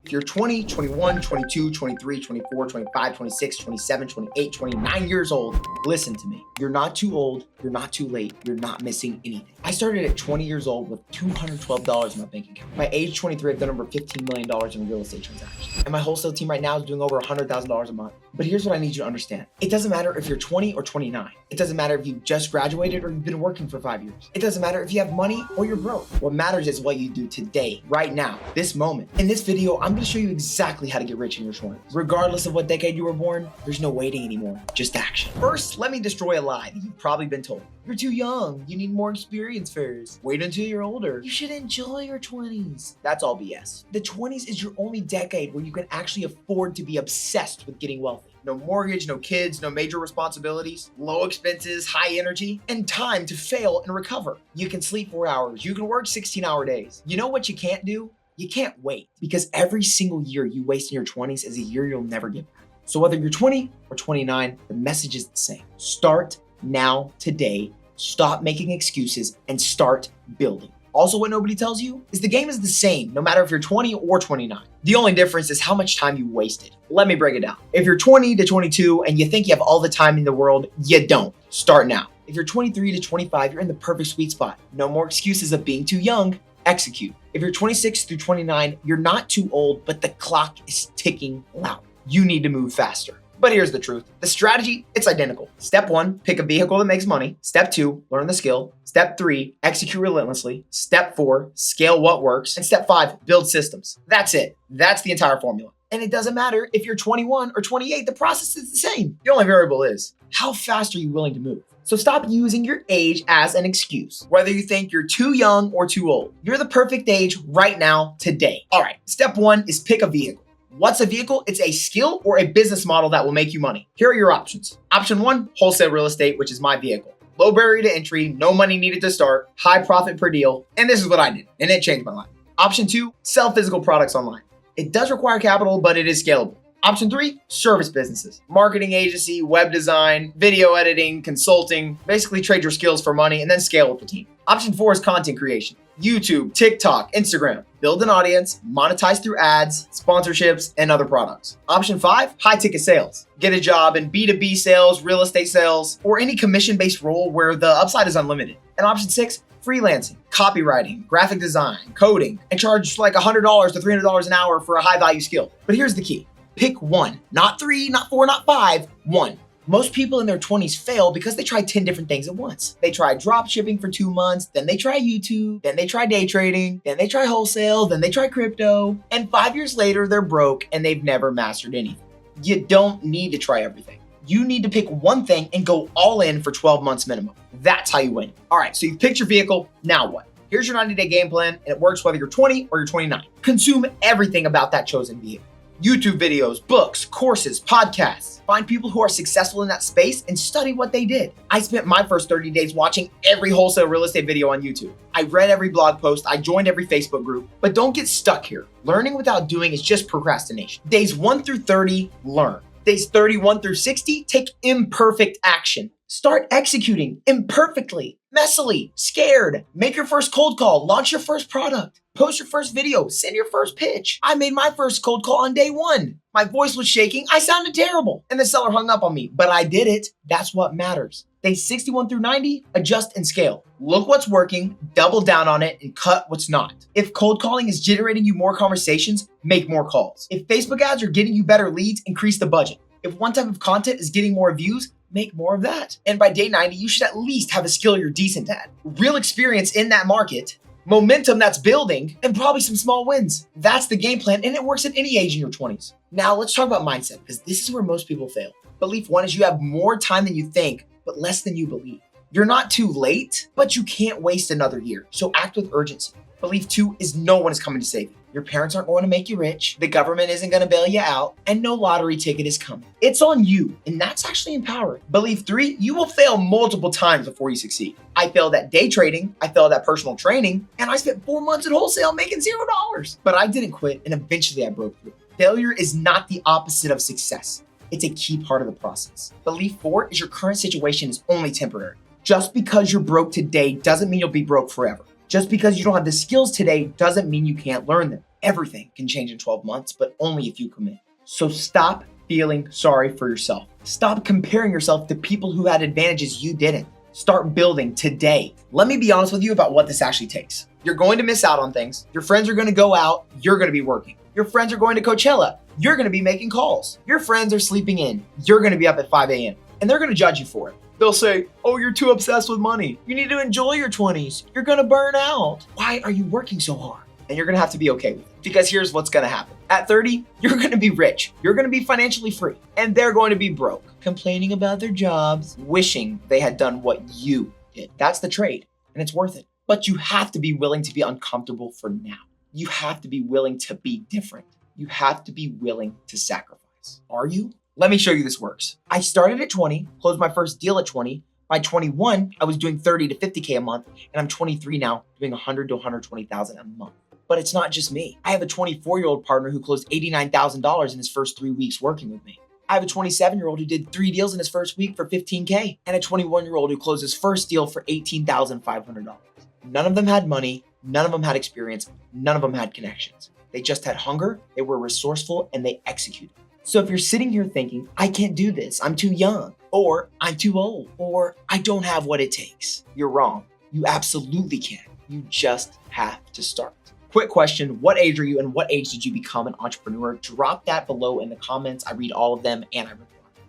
If you're 20, 21, 22, 23, 24, 25, 26, 27, 28, 29 years old, listen to me. You're not too old. You're not too late. You're not missing anything. I started at 20 years old with $212 in my bank account. By age 23, I've done over $15 million in real estate transactions. And my wholesale team right now is doing over $100,000 a month. But here's what I need you to understand. It doesn't matter if you're 20 or 29. It doesn't matter if you just graduated or you've been working for 5 years. It doesn't matter if you have money or you're broke. What matters is what you do today, right now, this moment. In this video, I'm going to show you exactly how to get rich in your 20s. Regardless of what decade you were born, there's no waiting anymore, just action. First, let me destroy a lie that you've probably been told. You're too young. You need more experience first. Wait until you're older. You should enjoy your 20s. That's all BS. The 20s is your only decade where you can actually afford to be obsessed with getting wealthy. No mortgage, no kids, no major responsibilities, low expenses, high energy, and time to fail and recover. You can sleep 4 hours. You can work 16-hour days. You know what you can't do? You can't wait, because every single year you waste in your 20s is a year you'll never get back. So whether you're 20 or 29, the message is the same. Start now, today. Stop making excuses and start building. Also, what nobody tells you is the game is the same, no matter if you're 20 or 29. The only difference is how much time you wasted. Let me break it down. If you're 20 to 22 and you think you have all the time in the world, you don't. Start now. If you're 23 to 25, you're in the perfect sweet spot. No more excuses of being too young. Execute. If you're 26 through 29, you're not too old, but the clock is ticking loud. You need to move faster. But here's the truth. The strategy, it's identical. Step 1, pick a vehicle that makes money. Step 2, learn the skill. Step 3, execute relentlessly. Step 4, scale what works. And step 5, build systems. That's it. That's the entire formula. And it doesn't matter if you're 21 or 28, the process is the same. The only variable is, how fast are you willing to move? So stop using your age as an excuse. Whether you think you're too young or too old, you're the perfect age right now, today. All right, step 1 is pick a vehicle. What's a vehicle? It's a skill or a business model that will make you money. Here are your options. Option 1, wholesale real estate, which is my vehicle. Low barrier to entry, no money needed to start, high profit per deal. And this is what I did, and it changed my life. Option 2, sell physical products online. It does require capital, but it is scalable. Option 3, service businesses. Marketing agency, web design, video editing, consulting. Basically trade your skills for money and then scale with the team. Option 4 is content creation. YouTube, TikTok, Instagram. Build an audience, monetize through ads, sponsorships, and other products. Option 5, high ticket sales. Get a job in B2B sales, real estate sales, or any commission-based role where the upside is unlimited. And option 6, freelancing, copywriting, graphic design, coding, and charge like $100 to $300 an hour for a high value skill. But here's the key. Pick one, not 3, not 4, not 5, one. Most people in their 20s fail because they try 10 different things at once. They try drop shipping for 2 months, then they try YouTube, then they try day trading, then they try wholesale, then they try crypto, and 5 years later, they're broke and they've never mastered anything. You don't need to try everything. You need to pick one thing and go all in for 12 months minimum. That's how you win. All right, so you've picked your vehicle, now what? Here's your 90-day game plan, and it works whether you're 20 or you're 29. Consume everything about that chosen vehicle. YouTube videos, books, courses, podcasts. Find people who are successful in that space and study what they did. I spent my first 30 days watching every wholesale real estate video on YouTube. I read every blog post, I joined every Facebook group, but don't get stuck here. Learning without doing is just procrastination. Days 1 through 30, learn. Days 31 through 60, take imperfect action. Start executing imperfectly, messily, scared. Make your first cold call, launch your first product, post your first video, send your first pitch. I made my first cold call on day 1. My voice was shaking, I sounded terrible, and the seller hung up on me, but I did it. That's what matters. Days 61 through 90, adjust and scale. Look what's working, double down on it, and cut what's not. If cold calling is generating you more conversations, make more calls. If Facebook ads are getting you better leads, increase the budget. If one type of content is getting more views, make more of that. And by day 90, you should at least have a skill you're decent at, real experience in that market, momentum that's building, and probably some small wins. That's the game plan, and it works at any age in your 20s. Now let's talk about mindset, because this is where most people fail. Belief 1 is you have more time than you think, but less than you believe. You're not too late, but you can't waste another year, so act with urgency. Belief 2 is no one is coming to save you. Your parents aren't going to make you rich, the government isn't going to bail you out, and no lottery ticket is coming. It's on you, and that's actually empowering. Belief 3, you will fail multiple times before you succeed. I failed at day trading, I failed at personal training, and I spent 4 months in wholesale making $0. But I didn't quit, and eventually I broke through. Failure is not the opposite of success. It's a key part of the process. Belief 4 is your current situation is only temporary. Just because you're broke today doesn't mean you'll be broke forever. Just because you don't have the skills today doesn't mean you can't learn them. Everything can change in 12 months, but only if you commit. So stop feeling sorry for yourself. Stop comparing yourself to people who had advantages you didn't. Start building today. Let me be honest with you about what this actually takes. You're going to miss out on things. Your friends are going to go out. You're going to be working. Your friends are going to Coachella. You're going to be making calls. Your friends are sleeping in. You're going to be up at 5 a.m. and they're going to judge you for it. They'll say, oh, you're too obsessed with money. You need to enjoy your 20s. You're going to burn out. Why are you working so hard? And you're going to have to be okay with it, because here's what's going to happen. At 30, you're going to be rich. You're going to be financially free, and they're going to be broke, complaining about their jobs, wishing they had done what you did. That's the trade, and it's worth it. But you have to be willing to be uncomfortable for now. You have to be willing to be different. You have to be willing to sacrifice. Are you? Let me show you this works. I started at 20, closed my first deal at 20. By 21, I was doing 30 to 50K a month, and I'm 23 now, doing 100 to 120,000 a month. But it's not just me. I have a 24-year-old partner who closed $89,000 in his first 3 weeks working with me. I have a 27-year-old who did 3 deals in his first week for $15K, and a 21-year-old who closed his first deal for $18,500. None of them had money, none of them had experience, none of them had connections. They just had hunger, they were resourceful, and they executed. So if you're sitting here thinking, I can't do this, I'm too young, or I'm too old, or I don't have what it takes, you're wrong. You absolutely can. You just have to start. Quick question, what age are you and what age did you become an entrepreneur? Drop that below in the comments. I read all of them and I reply.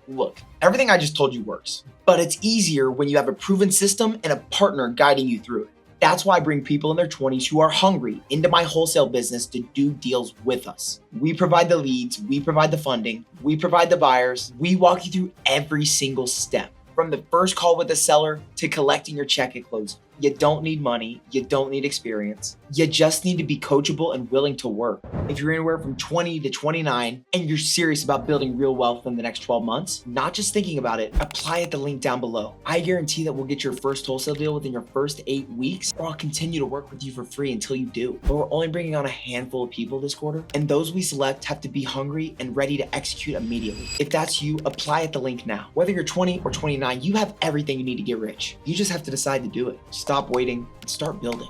Look, everything I just told you works, but it's easier when you have a proven system and a partner guiding you through it. That's why I bring people in their 20s who are hungry into my wholesale business to do deals with us. We provide the leads, we provide the funding, we provide the buyers, we walk you through every single step. From the first call with the seller to collecting your check at closing. You don't need money. You don't need experience. You just need to be coachable and willing to work. If you're anywhere from 20 to 29 and you're serious about building real wealth in the next 12 months, not just thinking about it, apply at the link down below. I guarantee that we'll get your first wholesale deal within your first 8 weeks, or I'll continue to work with you for free until you do. But we're only bringing on a handful of people this quarter, and those we select have to be hungry and ready to execute immediately. If that's you, apply at the link now. Whether you're 20 or 29, you have everything you need to get rich. You just have to decide to do it. Stop waiting and start building.